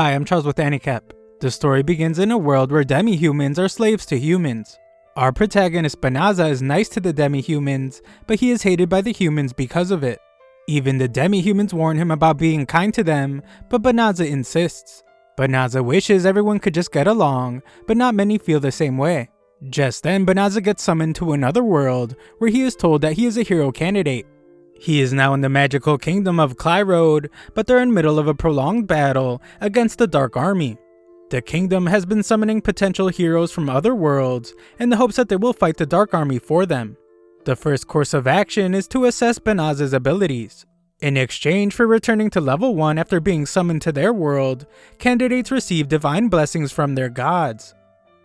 Hi, I'm Charles with AniCap. The story begins in a world where demi-humans are slaves to humans. Our protagonist Banaza is nice to the demi-humans, but he is hated by the humans because of it. Even the demi-humans warn him about being kind to them, but Banaza insists. Banaza wishes everyone could just get along, but not many feel the same way. Just then, Banaza gets summoned to another world, where he is told that he is a hero candidate. He is now in the magical kingdom of Clyrode, but they're in the middle of a prolonged battle against the Dark Army. The kingdom has been summoning potential heroes from other worlds in the hopes that they will fight the Dark Army for them. The first course of action is to assess Banaza's abilities. In exchange for returning to level 1 after being summoned to their world, candidates receive divine blessings from their gods.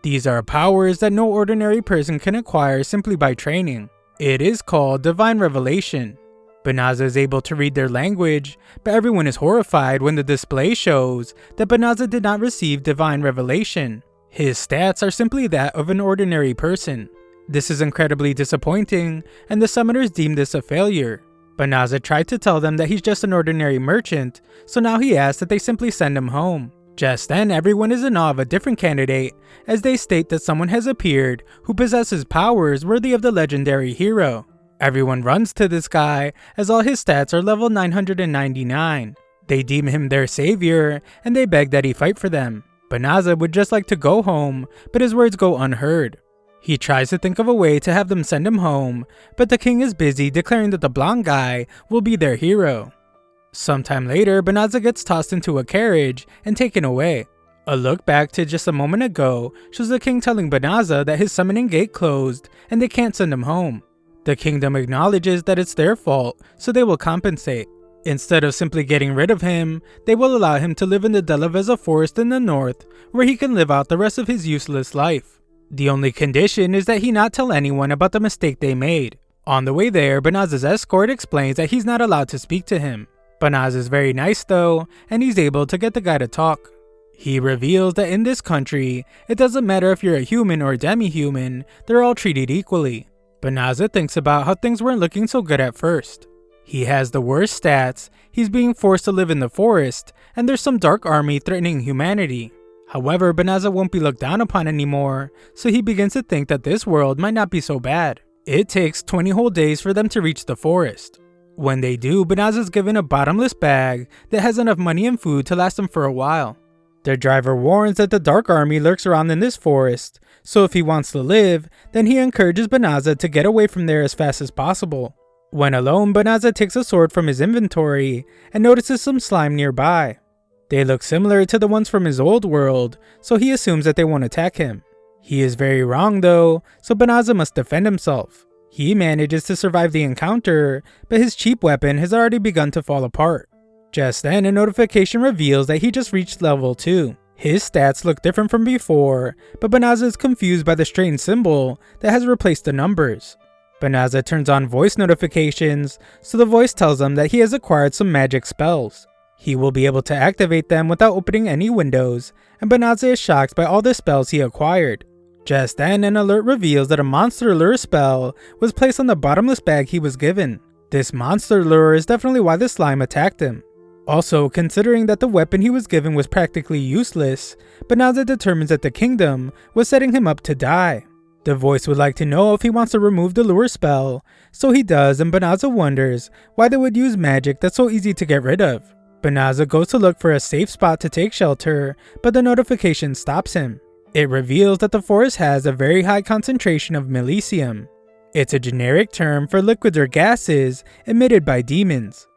These are powers that no ordinary person can acquire simply by training. It is called Divine Revelation. Banaza is able to read their language, but everyone is horrified when the display shows that Banaza did not receive Divine Revelation. His stats are simply that of an ordinary person. This is incredibly disappointing, and the summoners deem this a failure. Banaza tried to tell them that he's just an ordinary merchant, so now he asks that they simply send him home. Just then, everyone is in awe of a different candidate, as they state that someone has appeared who possesses powers worthy of the legendary hero. Everyone runs to this guy, as all his stats are level 999. They deem him their savior, and they beg that he fight for them. Banaza would just like to go home, but his words go unheard. He tries to think of a way to have them send him home, but the king is busy declaring that the blonde guy will be their hero. Sometime later, Banaza gets tossed into a carriage and taken away. A look back to just a moment ago shows the king telling Banaza that his summoning gate closed and they can't send him home. The kingdom acknowledges that it's their fault, so they will compensate. Instead of simply getting rid of him, they will allow him to live in the Delaveza forest in the north, where he can live out the rest of his useless life. The only condition is that he not tell anyone about the mistake they made. On the way there, Banaza's escort explains that he's not allowed to speak to him. Banaza is very nice though, and he's able to get the guy to talk. He reveals that in this country, it doesn't matter if you're a human or a demi-human, they're all treated equally. Banaza thinks about how things weren't looking so good at first. He has the worst stats, he's being forced to live in the forest, and there's some dark army threatening humanity. However, Banaza won't be looked down upon anymore, so he begins to think that this world might not be so bad. It takes 20 whole days for them to reach the forest. When they do, Banaza is given a bottomless bag that has enough money and food to last them for a while. Their driver warns that the Dark Army lurks around in this forest, so if he wants to live, then he encourages Banaza to get away from there as fast as possible. When alone, Banaza takes a sword from his inventory and notices some slime nearby. They look similar to the ones from his old world, so he assumes that they won't attack him. He is very wrong though, so Banaza must defend himself. He manages to survive the encounter, but his cheap weapon has already begun to fall apart. Just then, a notification reveals that he just reached level 2. His stats look different from before, but Banaza is confused by the strange symbol that has replaced the numbers. Banaza turns on voice notifications, so the voice tells him that he has acquired some magic spells. He will be able to activate them without opening any windows, and Banaza is shocked by all the spells he acquired. Just then, an alert reveals that a monster lure spell was placed on the bottomless bag he was given. This monster lure is definitely why the slime attacked him. Also, considering that the weapon he was given was practically useless, Banaza determines that the kingdom was setting him up to die. The voice would like to know if he wants to remove the lure spell, so he does, and Banaza wonders why they would use magic that's so easy to get rid of. Banaza goes to look for a safe spot to take shelter, but the notification stops him. It reveals that the forest has a very high concentration of milicium. It's a generic term for liquids or gases emitted by demons.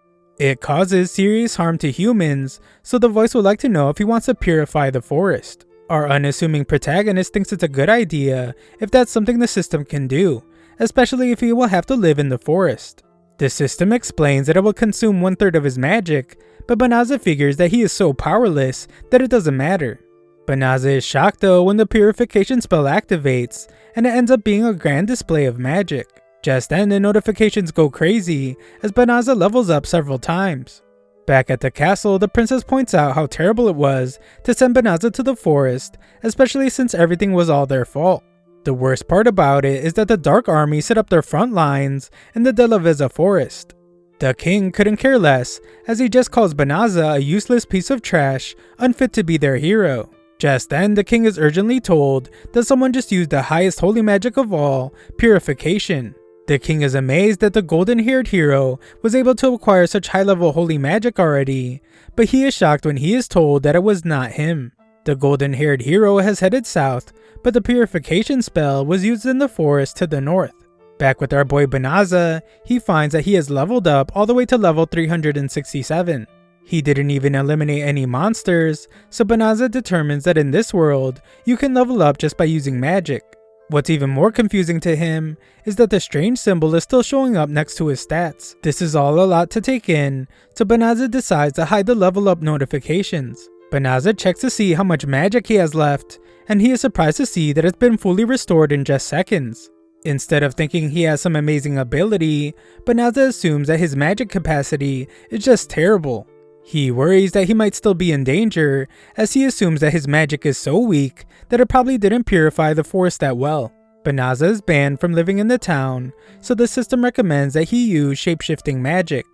It causes serious harm to humans, so the voice would like to know if he wants to purify the forest. Our unassuming protagonist thinks it's a good idea if that's something the system can do, especially if he will have to live in the forest. The system explains that it will consume 1/3 of his magic, but Banaza figures that he is so powerless that it doesn't matter. Banaza is shocked though when the purification spell activates, and it ends up being a grand display of magic. Just then, the notifications go crazy as Banaza levels up several times. Back at the castle, the princess points out how terrible it was to send Banaza to the forest, especially since everything was all their fault. The worst part about it is that the Dark Army set up their front lines in the Delaveza forest. The king couldn't care less, as he just calls Banaza a useless piece of trash, unfit to be their hero. Just then, the king is urgently told that someone just used the highest holy magic of all, purification. The king is amazed that the golden-haired hero was able to acquire such high-level holy magic already, but he is shocked when he is told that it was not him. The golden-haired hero has headed south, but the purification spell was used in the forest to the north. Back with our boy Banaza, he finds that he has leveled up all the way to level 367. He didn't even eliminate any monsters, so Banaza determines that in this world, you can level up just by using magic. What's even more confusing to him is that the strange symbol is still showing up next to his stats. This is all a lot to take in, so Banaza decides to hide the level up notifications. Banaza checks to see how much magic he has left, and he is surprised to see that it's been fully restored in just seconds. Instead of thinking he has some amazing ability, Banaza assumes that his magic capacity is just terrible. He worries that he might still be in danger, as he assumes that his magic is so weak that it probably didn't purify the forest that well. Banaza is banned from living in the town, so the system recommends that he use shape-shifting magic.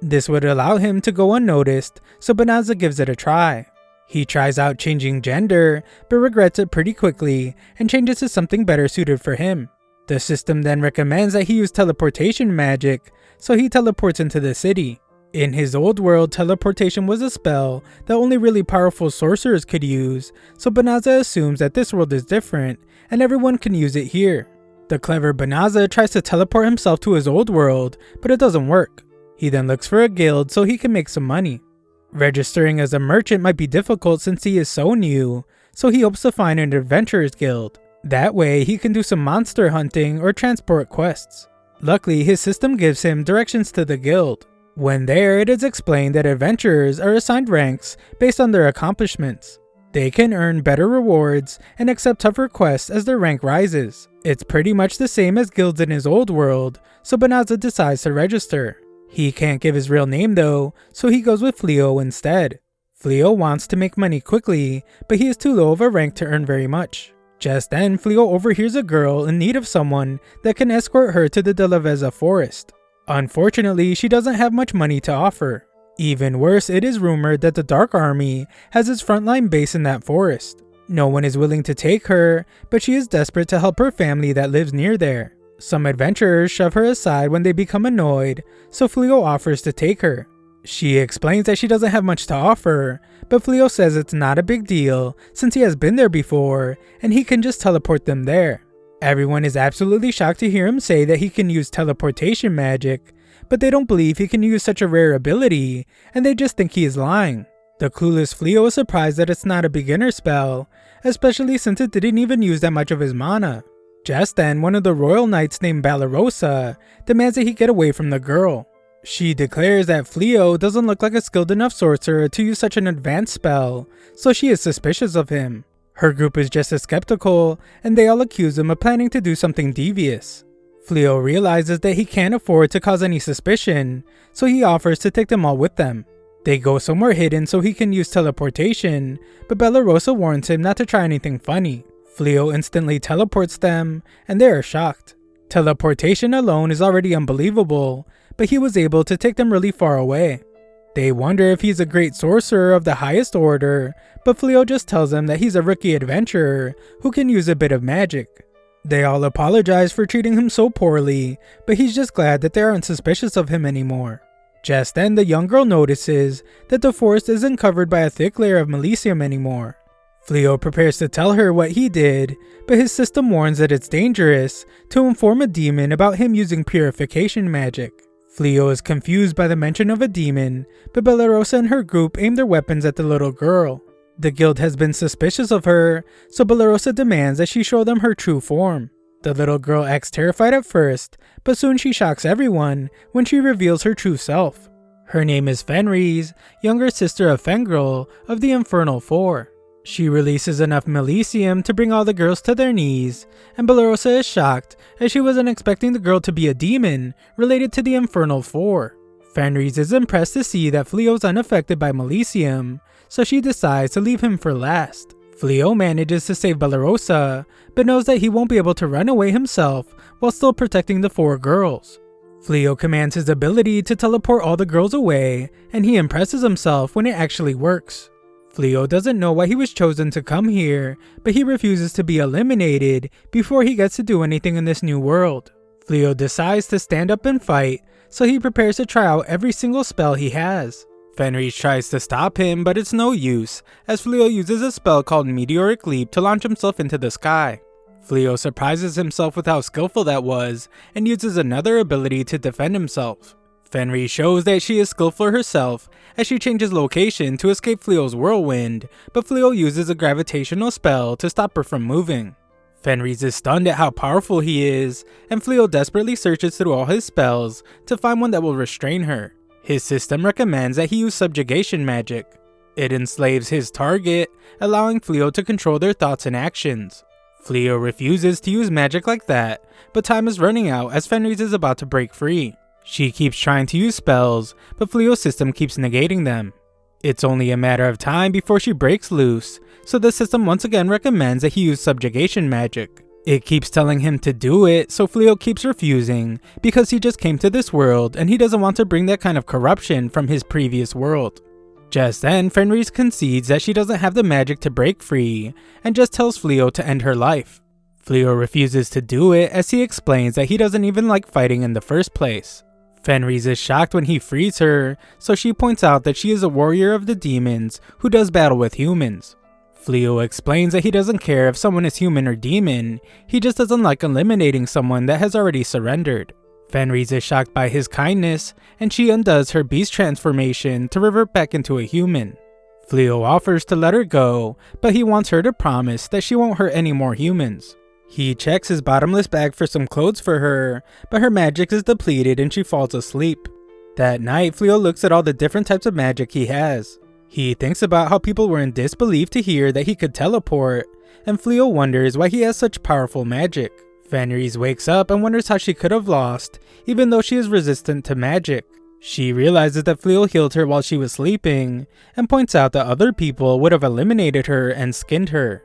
This would allow him to go unnoticed, so Banaza gives it a try. He tries out changing gender, but regrets it pretty quickly and changes to something better suited for him. The system then recommends that he use teleportation magic, so he teleports into the city. In his old world, teleportation was a spell that only really powerful sorcerers could use, so Banaza assumes that this world is different, and everyone can use it here. The clever Banaza tries to teleport himself to his old world, but it doesn't work. He then looks for a guild so he can make some money. Registering as a merchant might be difficult since he is so new, so he hopes to find an adventurer's guild. That way, he can do some monster hunting or transport quests. Luckily, his system gives him directions to the guild. When there, it is explained that adventurers are assigned ranks based on their accomplishments. They can earn better rewards and accept tougher quests as their rank rises. It's pretty much the same as guilds in his old world, so Banaza decides to register. He can't give his real name though, so he goes with Fleo instead. Fleo wants to make money quickly, but he is too low of a rank to earn very much. Just then, Fleo overhears a girl in need of someone that can escort her to the De La Veza forest. Unfortunately, she doesn't have much money to offer. Even worse, it is rumored that the Dark Army has its frontline base in that forest. No one is willing to take her, but she is desperate to help her family that lives near there. Some adventurers shove her aside when they become annoyed, so Fleo offers to take her. She explains that she doesn't have much to offer, but Fleo says it's not a big deal since he has been there before and he can just teleport them there. Everyone is absolutely shocked to hear him say that he can use teleportation magic, but they don't believe he can use such a rare ability, and they just think he is lying. The clueless Fleo is surprised that it's not a beginner spell, especially since it didn't even use that much of his mana. Just then, one of the royal knights named Balarosa demands that he get away from the girl. She declares that Fleo doesn't look like a skilled enough sorcerer to use such an advanced spell, so she is suspicious of him. Her group is just as skeptical, and they all accuse him of planning to do something devious. Fleo realizes that he can't afford to cause any suspicion, so he offers to take them all with them. They go somewhere hidden so he can use teleportation, but Balarosa warns him not to try anything funny. Fleo instantly teleports them, and they are shocked. Teleportation alone is already unbelievable, but he was able to take them really far away. They wonder if he's a great sorcerer of the highest order, but Fleo just tells them that he's a rookie adventurer who can use a bit of magic. They all apologize for treating him so poorly, but he's just glad that they aren't suspicious of him anymore. Just then, the young girl notices that the forest isn't covered by a thick layer of melicium anymore. Fleo prepares to tell her what he did, but his system warns that it's dangerous to inform a demon about him using purification magic. Fleo is confused by the mention of a demon, but Balarosa and her group aim their weapons at the little girl. The guild has been suspicious of her, so Balarosa demands that she show them her true form. The little girl acts terrified at first, but soon she shocks everyone when she reveals her true self. Her name is Fenris, younger sister of Fengrel of the Infernal Four. She releases enough melicium to bring all the girls to their knees, and Balarosa is shocked as she wasn't expecting the girl to be a demon related to the Infernal Four. Fenris is impressed to see that Fleo is unaffected by melicium, so she decides to leave him for last. Fleo manages to save Balarosa, but knows that he won't be able to run away himself while still protecting the four girls. Fleo commands his ability to teleport all the girls away, and he impresses himself when it actually works. Fleo doesn't know why he was chosen to come here, but he refuses to be eliminated before he gets to do anything in this new world. Fleo decides to stand up and fight, so he prepares to try out every single spell he has. Fenris tries to stop him, but it's no use, as Fleo uses a spell called Meteoric Leap to launch himself into the sky. Fleo surprises himself with how skillful that was, and uses another ability to defend himself. Fenris shows that she is skillful herself, as she changes location to escape Fleo's whirlwind, but Fleo uses a gravitational spell to stop her from moving. Fenris is stunned at how powerful he is, and Fleo desperately searches through all his spells to find one that will restrain her. His system recommends that he use subjugation magic. It enslaves his target, allowing Fleo to control their thoughts and actions. Fleo refuses to use magic like that, but time is running out as Fenris is about to break free. She keeps trying to use spells, but Fleo's system keeps negating them. It's only a matter of time before she breaks loose, so the system once again recommends that he use subjugation magic. It keeps telling him to do it, so Fleo keeps refusing, because he just came to this world and he doesn't want to bring that kind of corruption from his previous world. Just then, Fenris concedes that she doesn't have the magic to break free, and just tells Fleo to end her life. Fleo refuses to do it as he explains that he doesn't even like fighting in the first place. Fenris is shocked when he frees her, so she points out that she is a warrior of the demons who does battle with humans. Fleo explains that he doesn't care if someone is human or demon, he just doesn't like eliminating someone that has already surrendered. Fenris is shocked by his kindness, and she undoes her beast transformation to revert back into a human. Fleo offers to let her go, but he wants her to promise that she won't hurt any more humans. He checks his bottomless bag for some clothes for her, but her magic is depleted and she falls asleep. That night, Fleo looks at all the different types of magic he has. He thinks about how people were in disbelief to hear that he could teleport, and Fleo wonders why he has such powerful magic. Fenris wakes up and wonders how she could have lost, even though she is resistant to magic. She realizes that Fleo healed her while she was sleeping, and points out that other people would have eliminated her and skinned her.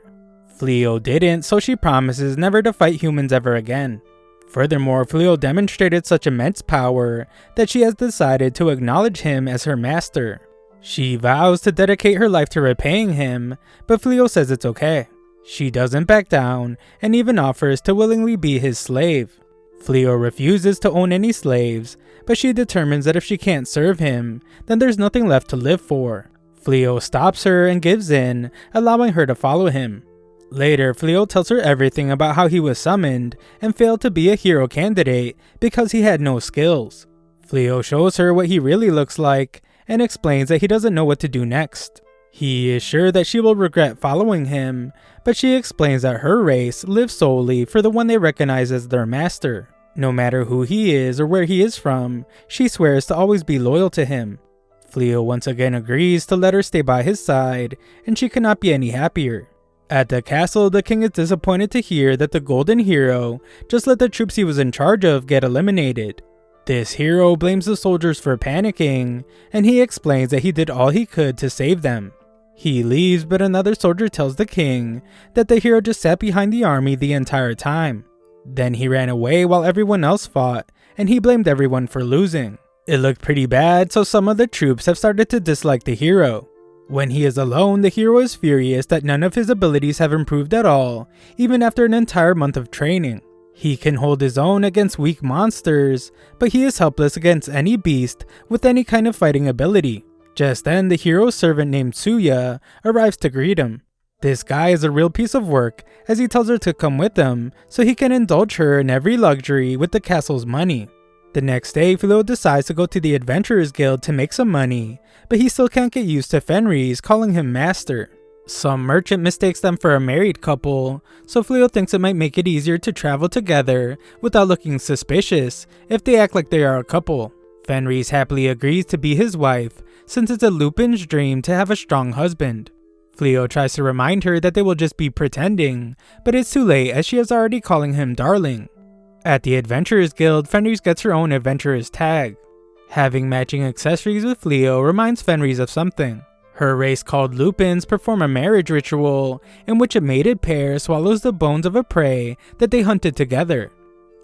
Fleo didn't, so she promises never to fight humans ever again. Furthermore, Fleo demonstrated such immense power that she has decided to acknowledge him as her master. She vows to dedicate her life to repaying him, but Fleo says it's okay. She doesn't back down, and even offers to willingly be his slave. Fleo refuses to own any slaves, but she determines that if she can't serve him, then there's nothing left to live for. Fleo stops her and gives in, allowing her to follow him. Later, Fleo tells her everything about how he was summoned and failed to be a hero candidate because he had no skills. Fleo shows her what he really looks like and explains that he doesn't know what to do next. He is sure that she will regret following him, but she explains that her race lives solely for the one they recognize as their master. No matter who he is or where he is from, she swears to always be loyal to him. Fleo once again agrees to let her stay by his side, and she cannot be any happier. At the castle, the king is disappointed to hear that the Golden Hero just let the troops he was in charge of get eliminated. This hero blames the soldiers for panicking, and he explains that he did all he could to save them. He leaves, but another soldier tells the king that the hero just sat behind the army the entire time. Then he ran away while everyone else fought, and he blamed everyone for losing. It looked pretty bad, so some of the troops have started to dislike the hero. When he is alone, the hero is furious that none of his abilities have improved at all, even after an entire month of training. He can hold his own against weak monsters, but he is helpless against any beast with any kind of fighting ability. Just then, the hero's servant named Tsuya arrives to greet him. This guy is a real piece of work, as he tells her to come with him so he can indulge her in every luxury with the castle's money. The next day, Fleo decides to go to the Adventurers Guild to make some money, but he still can't get used to Fenris calling him master. Some merchant mistakes them for a married couple, so Fleo thinks it might make it easier to travel together without looking suspicious if they act like they are a couple. Fenris happily agrees to be his wife, since it's a Lupin's dream to have a strong husband. Fleo tries to remind her that they will just be pretending, but it's too late as she is already calling him darling. At the Adventurers Guild, Fenris gets her own Adventurers tag. Having matching accessories with Fleo reminds Fenris of something. Her race called Lupins perform a marriage ritual in which a mated pair swallows the bones of a prey that they hunted together.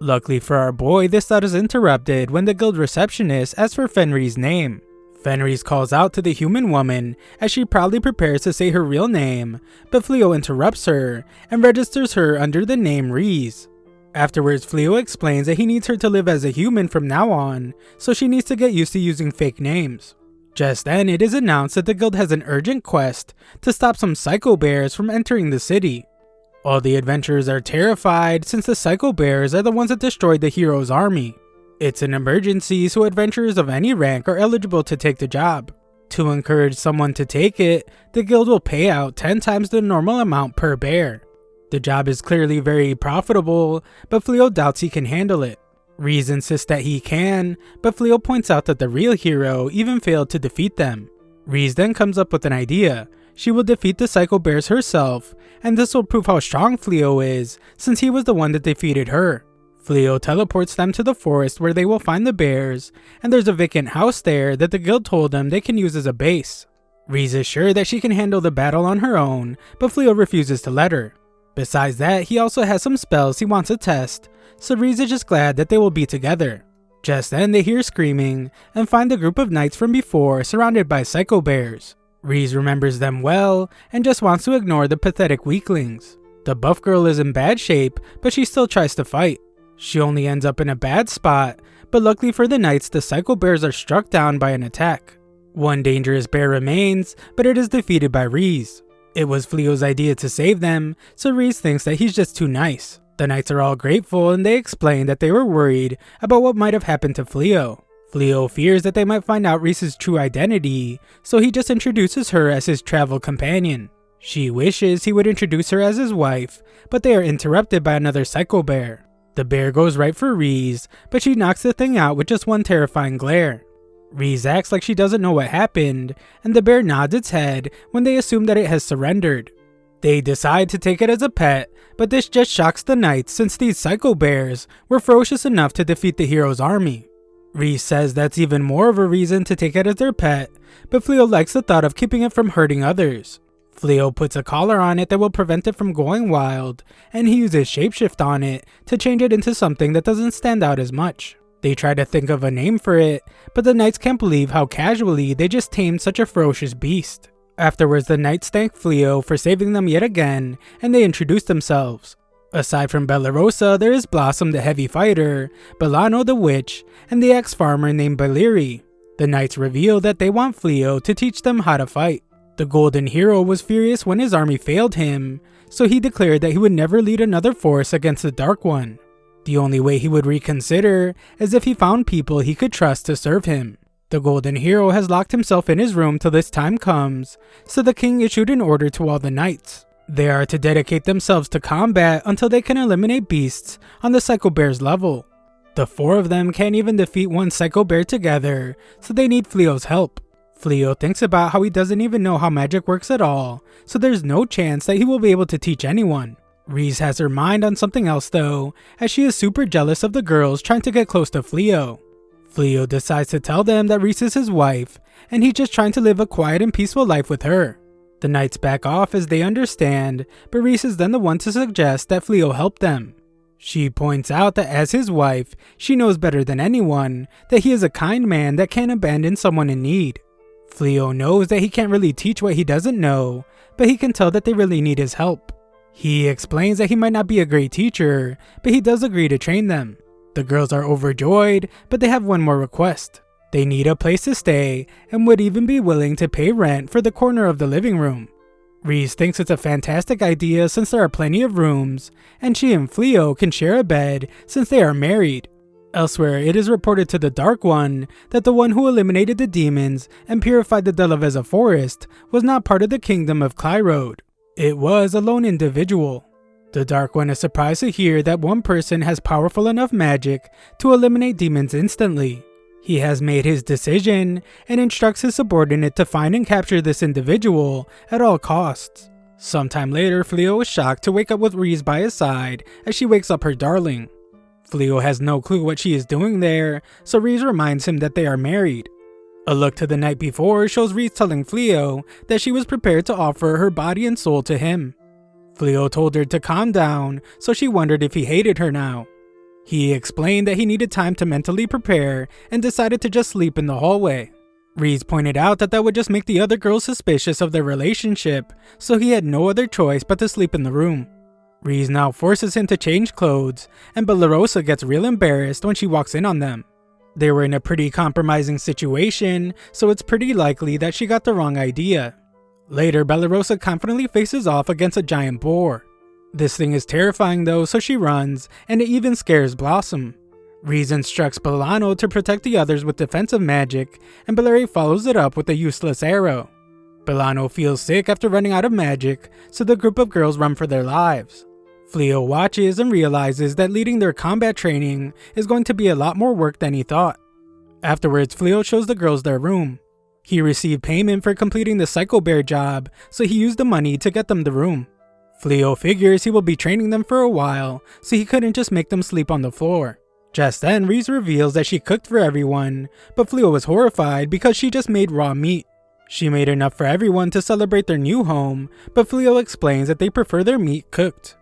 Luckily for our boy, this thought is interrupted when the guild receptionist asks for Fenrir's name. Fenrir calls out to the human woman as she proudly prepares to say her real name, but Fleo interrupts her and registers her under the name Reese. Afterwards, Fleo explains that he needs her to live as a human from now on, so she needs to get used to using fake names. Just then, it is announced that the guild has an urgent quest to stop some psycho bears from entering the city. All the adventurers are terrified since the psycho bears are the ones that destroyed the hero's army. It's an emergency, so adventurers of any rank are eligible to take the job. To encourage someone to take it, the guild will pay out 10 times the normal amount per bear. The job is clearly very profitable, but Fleo doubts he can handle it. Reese insists that he can, but Fleo points out that the real hero even failed to defeat them. Reese then comes up with an idea. She will defeat the psycho bears herself, and this will prove how strong Fleo is, since he was the one that defeated her. Fleo teleports them to the forest where they will find the bears, and there's a vacant house there that the guild told them they can use as a base. Reese is sure that she can handle the battle on her own, but Fleo refuses to let her. Besides that, he also has some spells he wants to test, so Reese is just glad that they will be together. Just then they hear screaming, and find the group of knights from before surrounded by psycho bears. Reese remembers them well, and just wants to ignore the pathetic weaklings. The buff girl is in bad shape, but she still tries to fight. She only ends up in a bad spot, but luckily for the knights, the psycho bears are struck down by an attack. One dangerous bear remains, but it is defeated by Reese. It was Fleo's idea to save them, so Reese thinks that he's just too nice. The knights are all grateful and they explain that they were worried about what might have happened to Fleo. Fleo fears that they might find out Reese's true identity, so he just introduces her as his travel companion. She wishes he would introduce her as his wife, but they are interrupted by another psycho bear. The bear goes right for Reese, but she knocks the thing out with just one terrifying glare. Reese acts like she doesn't know what happened, and the bear nods its head when they assume that it has surrendered. They decide to take it as a pet, but this just shocks the knights since these psycho bears were ferocious enough to defeat the hero's army. Reese says that's even more of a reason to take it as their pet, but Fleo likes the thought of keeping it from hurting others. Fleo puts a collar on it that will prevent it from going wild, and he uses shapeshift on it to change it into something that doesn't stand out as much. They try to think of a name for it, but the knights can't believe how casually they just tamed such a ferocious beast. Afterwards, the knights thank Fleo for saving them yet again, and they introduce themselves. Aside from Bellarosa, there is Blossom the heavy fighter, Belano the witch, and the ex-farmer named Baleri. The knights reveal that they want Fleo to teach them how to fight. The golden hero was furious when his army failed him, so he declared that he would never lead another force against the Dark One. The only way he would reconsider is if he found people he could trust to serve him. The golden hero has locked himself in his room till this time comes, so the king issued an order to all the knights. They are to dedicate themselves to combat until they can eliminate beasts on the Psycho Bear's level. The 4 of them can't even defeat one Psycho Bear together, so they need Fleo's help. Fleo thinks about how he doesn't even know how magic works at all, so there's no chance that he will be able to teach anyone. Reese has her mind on something else though, as she is super jealous of the girls trying to get close to Fleo. Fleo decides to tell them that Reese is his wife, and he's just trying to live a quiet and peaceful life with her. The knights back off as they understand, but Reese is then the one to suggest that Fleo help them. She points out that as his wife, she knows better than anyone that he is a kind man that can't abandon someone in need. Fleo knows that he can't really teach what he doesn't know, but he can tell that they really need his help. He explains that he might not be a great teacher, but he does agree to train them. The girls are overjoyed, but they have one more request. They need a place to stay and would even be willing to pay rent for the corner of the living room. Reese thinks it's a fantastic idea since there are plenty of rooms, and she and Fleo can share a bed since they are married. Elsewhere, it is reported to the Dark One that the one who eliminated the demons and purified the Delaveza forest was not part of the kingdom of Clyrode. It was a lone individual. The Dark One is surprised to hear that one person has powerful enough magic to eliminate demons instantly. He has made his decision and instructs his subordinate to find and capture this individual at all costs. Sometime later, Fleo is shocked to wake up with Reese by his side as she wakes up her darling. Fleo has no clue what she is doing there, so Reese reminds him that they are married. A look to the night before shows Reese telling Fleo that she was prepared to offer her body and soul to him. Fleo told her to calm down, so she wondered if he hated her now. He explained that he needed time to mentally prepare and decided to just sleep in the hallway. Reese pointed out that would just make the other girls suspicious of their relationship, so he had no other choice but to sleep in the room. Reese now forces him to change clothes, and Bellerosa gets real embarrassed when she walks in on them. They were in a pretty compromising situation, so it's pretty likely that she got the wrong idea. Later, Bellerosa confidently faces off against a giant boar. This thing is terrifying though, so she runs, and it even scares Blossom. Reese instructs Bellano to protect the others with defensive magic, and Bellary follows it up with a useless arrow. Bellano feels sick after running out of magic, so the group of girls run for their lives. Fleo watches and realizes that leading their combat training is going to be a lot more work than he thought. Afterwards, Fleo shows the girls their room. He received payment for completing the Psycho Bear job, so he used the money to get them the room. Fleo figures he will be training them for a while, so he couldn't just make them sleep on the floor. Just then, Reese reveals that she cooked for everyone, but Fleo was horrified because she just made raw meat. She made enough for everyone to celebrate their new home, but Fleo explains that they prefer their meat cooked.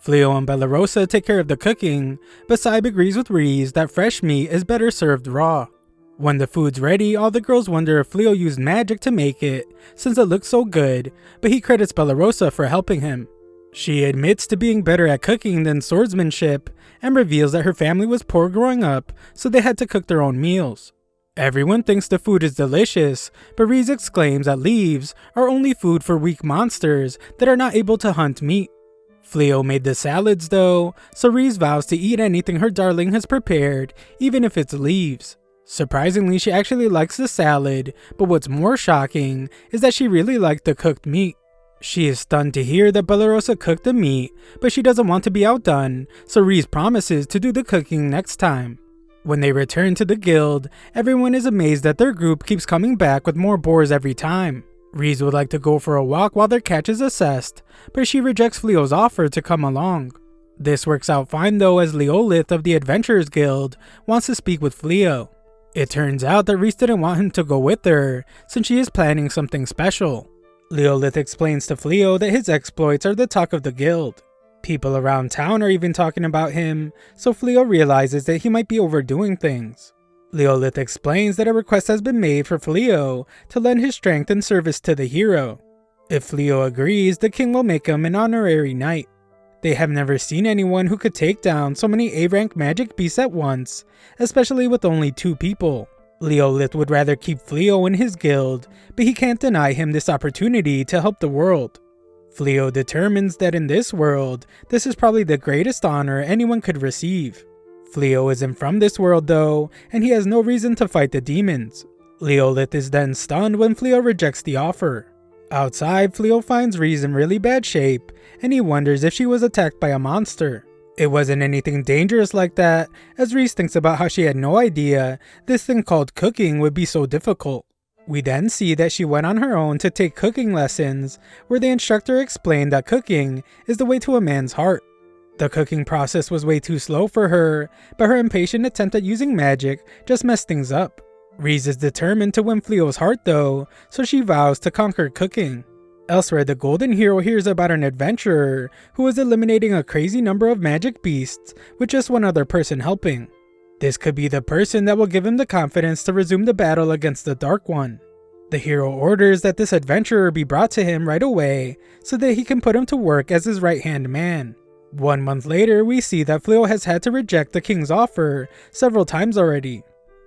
Fleo and Bellerosa take care of the cooking, but Saib agrees with Reese that fresh meat is better served raw. When the food's ready, all the girls wonder if Fleo used magic to make it, since it looks so good, but he credits Bellerosa for helping him. She admits to being better at cooking than swordsmanship, and reveals that her family was poor growing up, so they had to cook their own meals. Everyone thinks the food is delicious, but Reese exclaims that leaves are only food for weak monsters that are not able to hunt meat. Fleo made the salads though, so Reese vows to eat anything her darling has prepared, even if it's leaves. Surprisingly, she actually likes the salad, but what's more shocking is that she really liked the cooked meat. She is stunned to hear that Bellerosa cooked the meat, but she doesn't want to be outdone, so Reese promises to do the cooking next time. When they return to the guild, everyone is amazed that their group keeps coming back with more boars every time. Reese would like to go for a walk while their catch is assessed, but she rejects Fleo's offer to come along. This works out fine though, as Leolith of the Adventurers Guild wants to speak with Fleo. It turns out that Reese didn't want him to go with her, since she is planning something special. Leolith explains to Fleo that his exploits are the talk of the guild. People around town are even talking about him, so Fleo realizes that he might be overdoing things. Leolith explains that a request has been made for Fleo to lend his strength in service to the hero. If Fleo agrees, the king will make him an honorary knight. They have never seen anyone who could take down so many A-rank magic beasts at once, especially with only 2 people. Leolith would rather keep Fleo in his guild, but he can't deny him this opportunity to help the world. Fleo determines that in this world, this is probably the greatest honor anyone could receive. Fleo isn't from this world though, and he has no reason to fight the demons. Leolith is then stunned when Fleo rejects the offer. Outside, Fleo finds Reese in really bad shape, and he wonders if she was attacked by a monster. It wasn't anything dangerous like that, as Reese thinks about how she had no idea this thing called cooking would be so difficult. We then see that she went on her own to take cooking lessons, where the instructor explained that cooking is the way to a man's heart. The cooking process was way too slow for her, but her impatient attempt at using magic just messed things up. Reese is determined to win Fleo's heart though, so she vows to conquer cooking. Elsewhere, the Golden Hero hears about an adventurer who is eliminating a crazy number of magic beasts with just one other person helping. This could be the person that will give him the confidence to resume the battle against the Dark One. The hero orders that this adventurer be brought to him right away so that he can put him to work as his right-hand man. 1 month later, we see that Fleo has had to reject the king's offer several times already.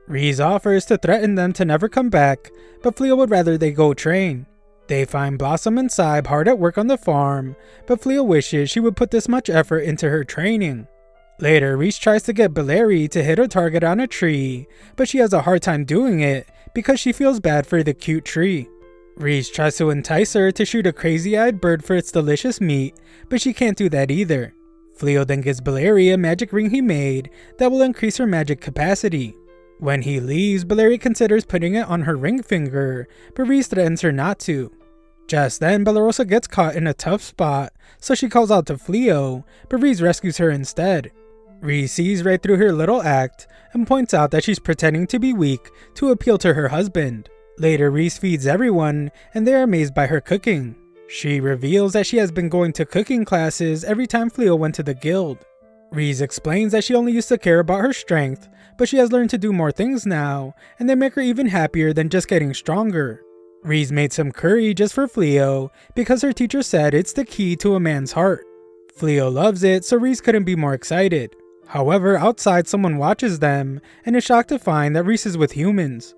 Reese offers to threaten them to never come back, but Fleo would rather they go train. They find Blossom and Saib hard at work on the farm, but Fleo wishes she would put this much effort into her training. Later, Reese tries to get Bellary to hit her target on a tree, but she has a hard time doing it because she feels bad for the cute tree. Reese tries to entice her to shoot a crazy-eyed bird for its delicious meat, but she can't do that either. Fleo then gives Bellary a magic ring he made that will increase her magic capacity. When he leaves, Bellary considers putting it on her ring finger, but Reese threatens her not to. Just then, Bellerosa gets caught in a tough spot, so she calls out to Fleo, but Reese rescues her instead. Reese sees right through her little act and points out that she's pretending to be weak to appeal to her husband. Later, Reese feeds everyone, and they are amazed by her cooking. She reveals that she has been going to cooking classes every time Fleo went to the guild. Reese explains that she only used to care about her strength, but she has learned to do more things now, and they make her even happier than just getting stronger. Reese made some curry just for Fleo because her teacher said it's the key to a man's heart. Fleo loves it, so Reese couldn't be more excited. However, outside someone watches them and is shocked to find that Reese is with humans.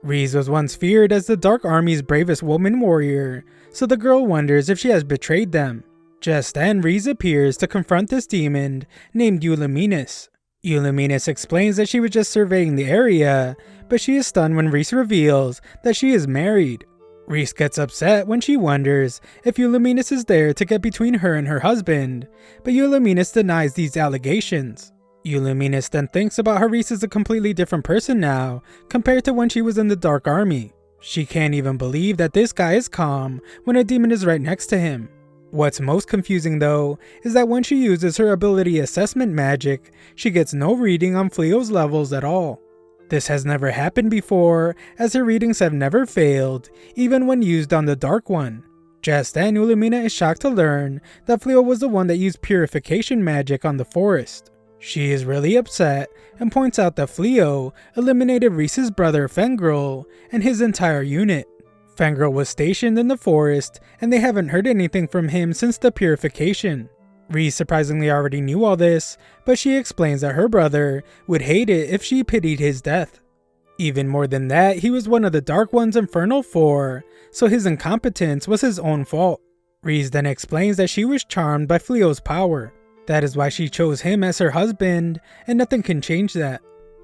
Reese was once feared as the Dark Army's bravest woman warrior, so the girl wonders if she has betrayed them. Just then, Reese appears to confront this demon named Eulyminus. Eulyminus explains that she was just surveying the area, but she is stunned when Reese reveals that she is married. Reese gets upset when she wonders if Eulyminus is there to get between her and her husband, but Eulyminus denies these allegations. Eulyminus then thinks about how Reese is a completely different person now compared to when she was in the Dark Army. She can't even believe that this guy is calm when a demon is right next to him. What's most confusing though is that when she uses her ability assessment magic, she gets no reading on Fleo's levels at all. This has never happened before, as her readings have never failed, even when used on the Dark One. Just then, Eulyminus is shocked to learn that Fleo was the one that used purification magic on the forest. She is really upset and points out that Fleo eliminated Reese's brother Fengrel and his entire unit. Fengrel was stationed in the forest and they haven't heard anything from him since the purification. Reese surprisingly already knew all this, but she explains that her brother would hate it if she pitied his death. Even more than that, he was one of the Dark One's Infernal Four, so his incompetence was his own fault. Reese then explains that she was charmed by Fleo's power. That is why she chose him as her husband, and nothing can change that.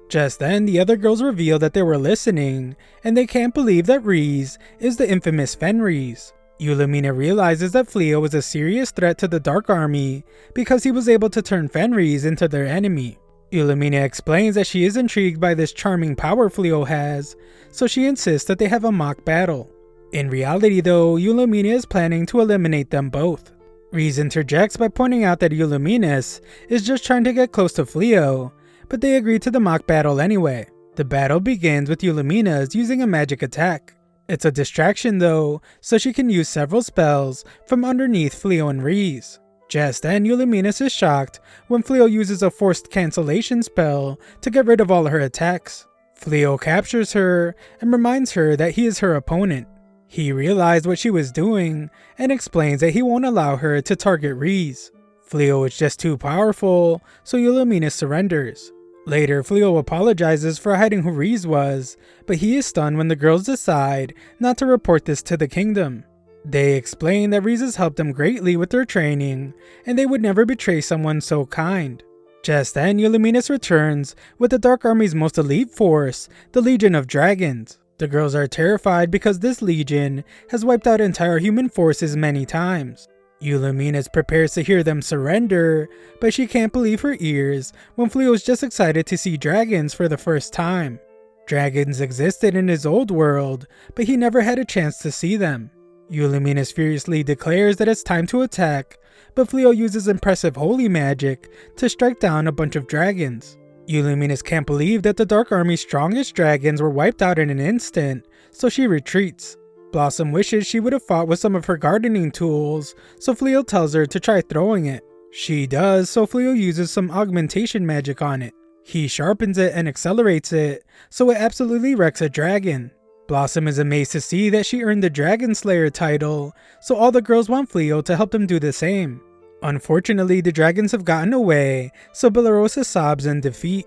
Just then, the other girls reveal that they were listening, and they can't believe that Reese is the infamous Fenris. Eulyminus realizes that Fleo is a serious threat to the Dark Army because he was able to turn Fenris into their enemy. Eulyminus explains that she is intrigued by this charming power Fleo has, so she insists that they have a mock battle. In reality though, Eulyminus is planning to eliminate them both. Reese interjects by pointing out that Eulyminus is just trying to get close to Fleo, but they agree to the mock battle anyway. The battle begins with Eulyminus using a magic attack. It's a distraction though, so she can use several spells from underneath Fleo and Reese. Just then, Eulyminus is shocked when Fleo uses a forced cancellation spell to get rid of all her attacks. Fleo captures her and reminds her that he is her opponent. He realized what she was doing and explains that he won't allow her to target Reese. Fleo is just too powerful, so Eulyminus surrenders. Later, Fleo apologizes for hiding who Reese was, but he is stunned when the girls decide not to report this to the kingdom. They explain that Reese has helped them greatly with their training, and they would never betray someone so kind. Just then, Eulyminus returns with the Dark Army's most elite force, the Legion of Dragons. The girls are terrified because this legion has wiped out entire human forces many times. Eulyminus prepares to hear them surrender, but she can't believe her ears when Fleo is just excited to see dragons for the first time. Dragons existed in his old world, but he never had a chance to see them. Eulyminus furiously declares that it's time to attack, but Fleo uses impressive holy magic to strike down a bunch of dragons. Eulyminus can't believe that the Dark Army's strongest dragons were wiped out in an instant, so she retreats. Blossom wishes she would have fought with some of her gardening tools, so Fleo tells her to try throwing it. She does, so Fleo uses some augmentation magic on it. He sharpens it and accelerates it, so it absolutely wrecks a dragon. Blossom is amazed to see that she earned the Dragon Slayer title, so all the girls want Fleo to help them do the same. Unfortunately, the dragons have gotten away, so Bellerosa sobs in defeat.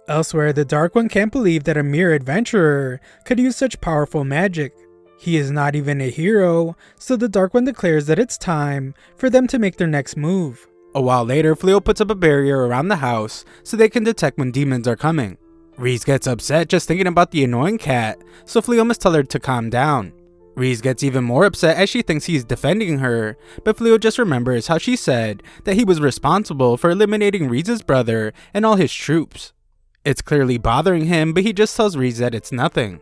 Elsewhere, the Dark One can't believe that a mere adventurer could use such powerful magic. He is not even a hero, so the Dark One declares that it's time for them to make their next move. A while later, Fleo puts up a barrier around the house so they can detect when demons are coming. Reese gets upset just thinking about the annoying cat, so Fleo must tell her to calm down. Reese gets even more upset as she thinks he's defending her, but Fleo just remembers how she said that he was responsible for eliminating Reese's brother and all his troops. It's clearly bothering him, but he just tells Reese that it's nothing.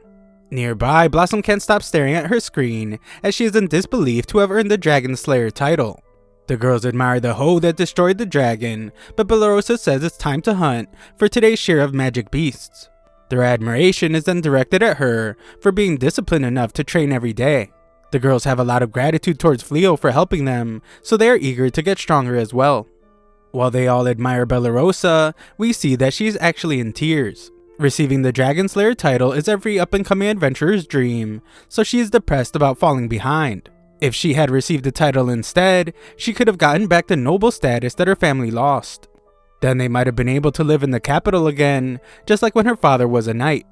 Nearby, Blossom can't stop staring at her screen as she is in disbelief to have earned the Dragon Slayer title. The girls admire the hoe that destroyed the dragon, but Bellerosa says it's time to hunt for today's share of magic beasts. Their admiration is then directed at her for being disciplined enough to train every day. The girls have a lot of gratitude towards Fleo for helping them, so they are eager to get stronger as well. While they all admire Bellarosa, we see that she's actually in tears. Receiving the Dragon Slayer title is every up-and-coming adventurer's dream, so she is depressed about falling behind. If she had received the title instead, she could have gotten back the noble status that her family lost. Then they might have been able to live in the capital again, just like when her father was a knight.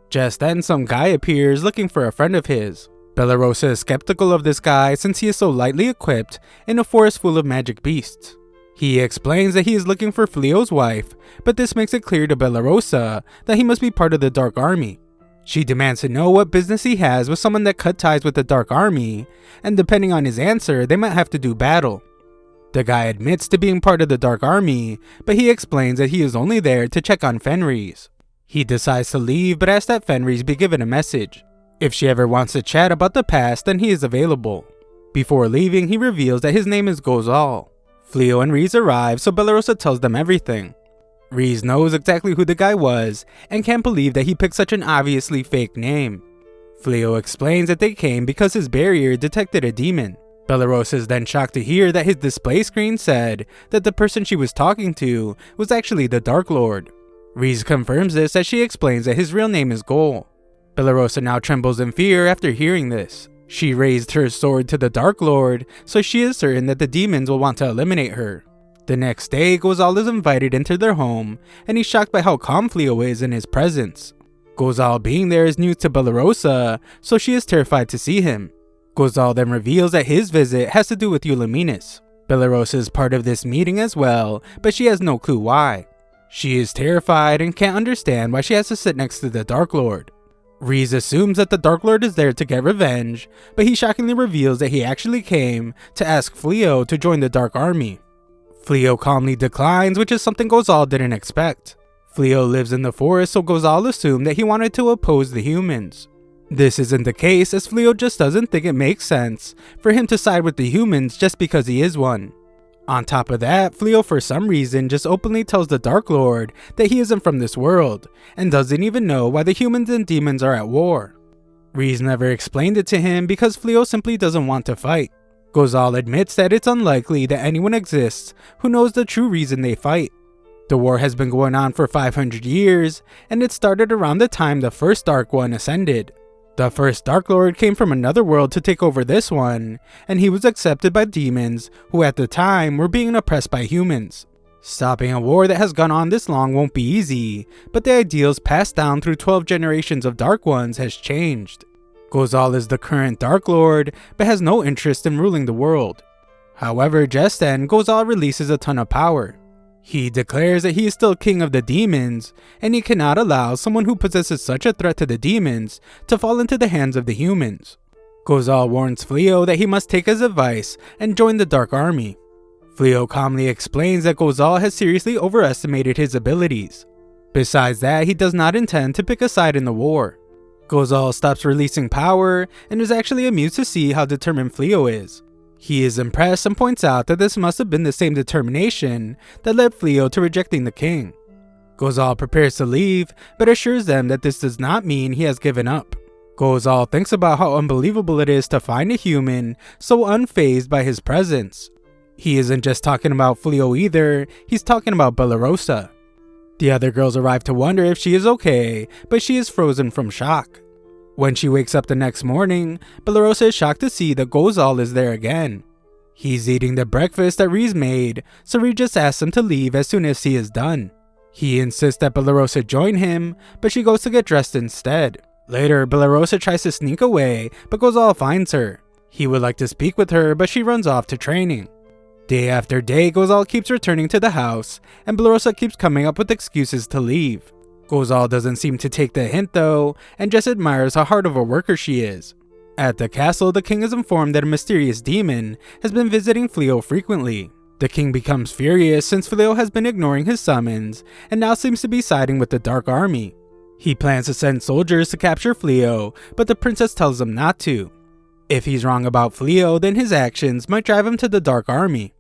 Just then some guy appears looking for a friend of his. Bellarosa is skeptical of this guy since he is so lightly equipped in a forest full of magic beasts. He explains that he is looking for Fleo's wife, but this makes it clear to Bellarosa that he must be part of the Dark Army. She demands to know what business he has with someone that cut ties with the Dark Army, and depending on his answer, they might have to do battle. The guy admits to being part of the Dark Army, but he explains that he is only there to check on Fenris. He decides to leave, but asks that Fenris be given a message. If she ever wants to chat about the past, then he is available. Before leaving, he reveals that his name is Gozal. Fleo and Reese arrive, so Bellarosa tells them everything. Reese knows exactly who the guy was, and can't believe that he picked such an obviously fake name. Fleo explains that they came because his barrier detected a demon. Bellarosa is then shocked to hear that his display screen said that the person she was talking to was actually the Dark Lord. Reese confirms this as she explains that his real name is Gol. Bellarosa now trembles in fear after hearing this. She raised her sword to the Dark Lord, so she is certain that the demons will want to eliminate her. The next day, Gozal is invited into their home, and he's shocked by how calm Fleo is in his presence. Gozal being there is news to Bellarosa, so she is terrified to see him. Gozal then reveals that his visit has to do with Eulaminas. Bellarosa is part of this meeting as well, but she has no clue why. She is terrified and can't understand why she has to sit next to the Dark Lord. Reese assumes that the Dark Lord is there to get revenge, but he shockingly reveals that he actually came to ask Fleo to join the Dark Army. Fleo calmly declines, which is something Gozal didn't expect. Fleo lives in the forest, so Gozal assumed that he wanted to oppose the humans. This isn't the case, as Fleo just doesn't think it makes sense for him to side with the humans just because he is one. On top of that, Fleo for some reason just openly tells the Dark Lord that he isn't from this world, and doesn't even know why the humans and demons are at war. Reese never explained it to him because Fleo simply doesn't want to fight. Gozal admits that it's unlikely that anyone exists who knows the true reason they fight. The war has been going on for 500 years, and it started around the time the first Dark One ascended. The first Dark Lord came from another world to take over this one, and he was accepted by demons who at the time were being oppressed by humans. Stopping a war that has gone on this long won't be easy, but the ideals passed down through 12 generations of Dark Ones has changed. Gozal is the current Dark Lord, but has no interest in ruling the world. However, just then, Gozal releases a ton of power. He declares that he is still king of the demons, and he cannot allow someone who possesses such a threat to the demons to fall into the hands of the humans. Gozal warns Fleo that he must take his advice and join the Dark Army. Fleo calmly explains that Gozal has seriously overestimated his abilities. Besides that, he does not intend to pick a side in the war. Gozal stops releasing power and is actually amused to see how determined Fleo is. He is impressed and points out that this must have been the same determination that led Fleo to rejecting the king. Gozal prepares to leave, but assures them that this does not mean he has given up. Gozal thinks about how unbelievable it is to find a human so unfazed by his presence. He isn't just talking about Fleo either, he's talking about Bellarosa. The other girls arrive to wonder if she is okay, but she is frozen from shock. When she wakes up the next morning, Bellarosa is shocked to see that Gozal is there again. He's eating the breakfast that Reese made, so Reese just asks him to leave as soon as he is done. He insists that Bellarosa join him, but she goes to get dressed instead. Later, Bellarosa tries to sneak away, but Gozal finds her. He would like to speak with her, but she runs off to training. Day after day, Gozal keeps returning to the house, and Bellarosa keeps coming up with excuses to leave. Gozal doesn't seem to take the hint though, and just admires how hard of a worker she is. At the castle, the king is informed that a mysterious demon has been visiting Fleo frequently. The king becomes furious since Fleo has been ignoring his summons, and now seems to be siding with the Dark Army. He plans to send soldiers to capture Fleo, but the princess tells him not to. If he's wrong about Fleo, then his actions might drive him to the Dark Army.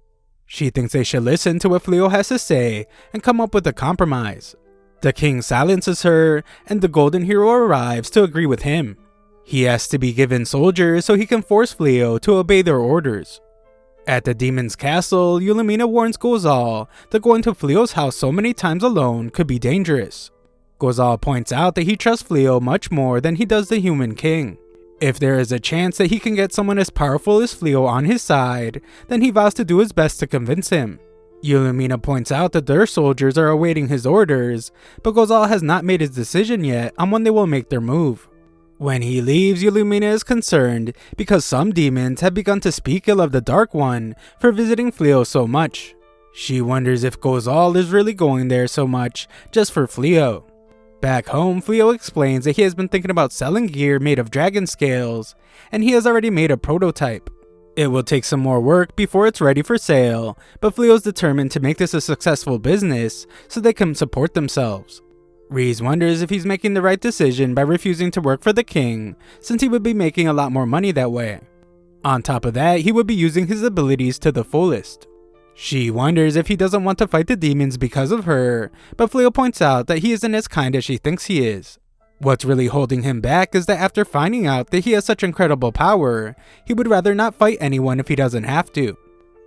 She thinks they should listen to what Fleo has to say and come up with a compromise. The king silences her, and the golden hero arrives to agree with him. He asks to be given soldiers so he can force Fleo to obey their orders. At the demon's castle, Yulumina warns Gozal that going to Fleo's house so many times alone could be dangerous. Gozal points out that he trusts Fleo much more than he does the human king. If there is a chance that he can get someone as powerful as Fleo on his side, then he vows to do his best to convince him. Yulumina points out that their soldiers are awaiting his orders, but Gozal has not made his decision yet on when they will make their move. When he leaves, Yulumina is concerned because some demons have begun to speak ill of the Dark One for visiting Fleo so much. She wonders if Gozal is really going there so much just for Fleo. Back home, Fleo explains that he has been thinking about selling gear made of dragon scales, and he has already made a prototype. It will take some more work before it's ready for sale, but Fleo's determined to make this a successful business so they can support themselves. Reese wonders if he's making the right decision by refusing to work for the king, since he would be making a lot more money that way. On top of that, he would be using his abilities to the fullest. She wonders if he doesn't want to fight the demons because of her, but Fleo points out that he isn't as kind as she thinks he is. What's really holding him back is that after finding out that he has such incredible power, he would rather not fight anyone if he doesn't have to.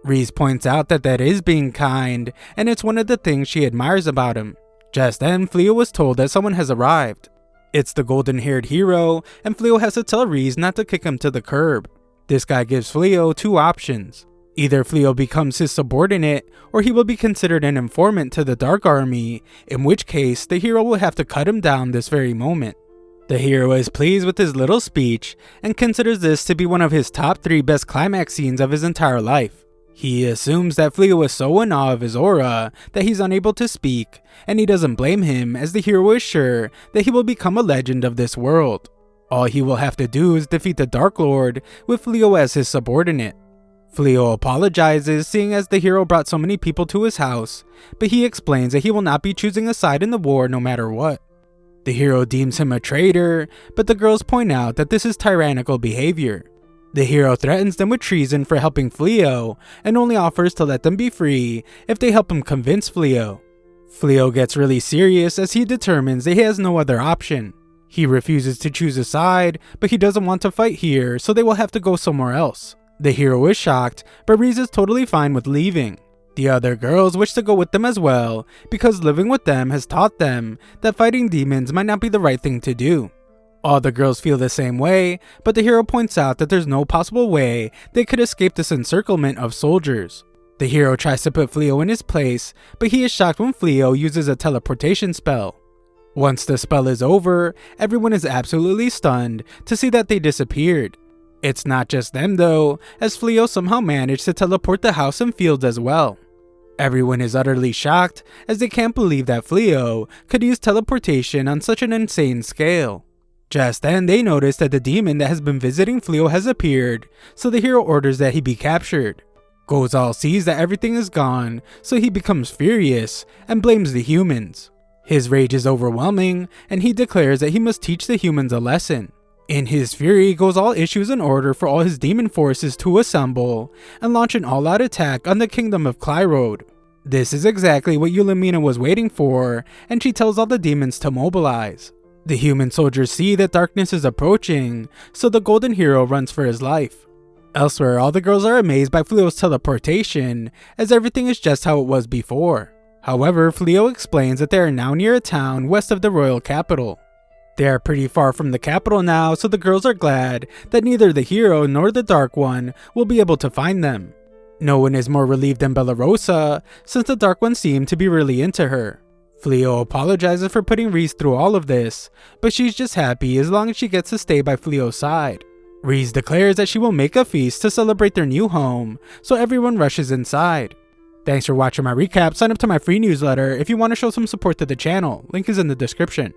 Reese points out that is being kind, and it's one of the things she admires about him. Just then, Fleo was told that someone has arrived. It's the golden-haired hero, and Fleo has to tell Reese not to kick him to the curb. This guy gives Fleo two options. Either Fleo becomes his subordinate, or he will be considered an informant to the Dark Army, in which case the hero will have to cut him down this very moment. The hero is pleased with his little speech, and considers this to be one of his top 3 best climax scenes of his entire life. He assumes that Fleo is so in awe of his aura that he's unable to speak, and he doesn't blame him as the hero is sure that he will become a legend of this world. All he will have to do is defeat the Dark Lord with Fleo as his subordinate. Fleo apologizes, seeing as the hero brought so many people to his house, but he explains that he will not be choosing a side in the war no matter what. The hero deems him a traitor, but the girls point out that this is tyrannical behavior. The hero threatens them with treason for helping Fleo, and only offers to let them be free if they help him convince Fleo. Fleo gets really serious as he determines that he has no other option. He refuses to choose a side, but he doesn't want to fight here, so they will have to go somewhere else. The hero is shocked, but Reese is totally fine with leaving. The other girls wish to go with them as well, because living with them has taught them that fighting demons might not be the right thing to do. All the girls feel the same way, but the hero points out that there's no possible way they could escape this encirclement of soldiers. The hero tries to put Fleo in his place, but he is shocked when Fleo uses a teleportation spell. Once the spell is over, everyone is absolutely stunned to see that they disappeared. It's not just them though, as Fleo somehow managed to teleport the house and fields as well. Everyone is utterly shocked as they can't believe that Fleo could use teleportation on such an insane scale. Just then they notice that the demon that has been visiting Fleo has appeared, so the hero orders that he be captured. Gozal sees that everything is gone, so he becomes furious and blames the humans. His rage is overwhelming, and he declares that he must teach the humans a lesson. In his fury, Gozal issues an order for all his demon forces to assemble and launch an all-out attack on the kingdom of Clyrode. This is exactly what Yulumina was waiting for, and she tells all the demons to mobilize. The human soldiers see that darkness is approaching, so the golden hero runs for his life. Elsewhere, all the girls are amazed by Fleo's teleportation, as everything is just how it was before. However, Fleo explains that they are now near a town west of the royal capital. They are pretty far from the capital now, so the girls are glad that neither the hero nor the Dark One will be able to find them. No one is more relieved than Bellarosa, since the Dark One seemed to be really into her. Fleo apologizes for putting Reese through all of this, but she's just happy as long as she gets to stay by Fleo's side. Reese declares that she will make a feast to celebrate their new home, so everyone rushes inside. Thanks for watching my recap. Sign up to my free newsletter if you want to show some support to the channel. Link is in the description.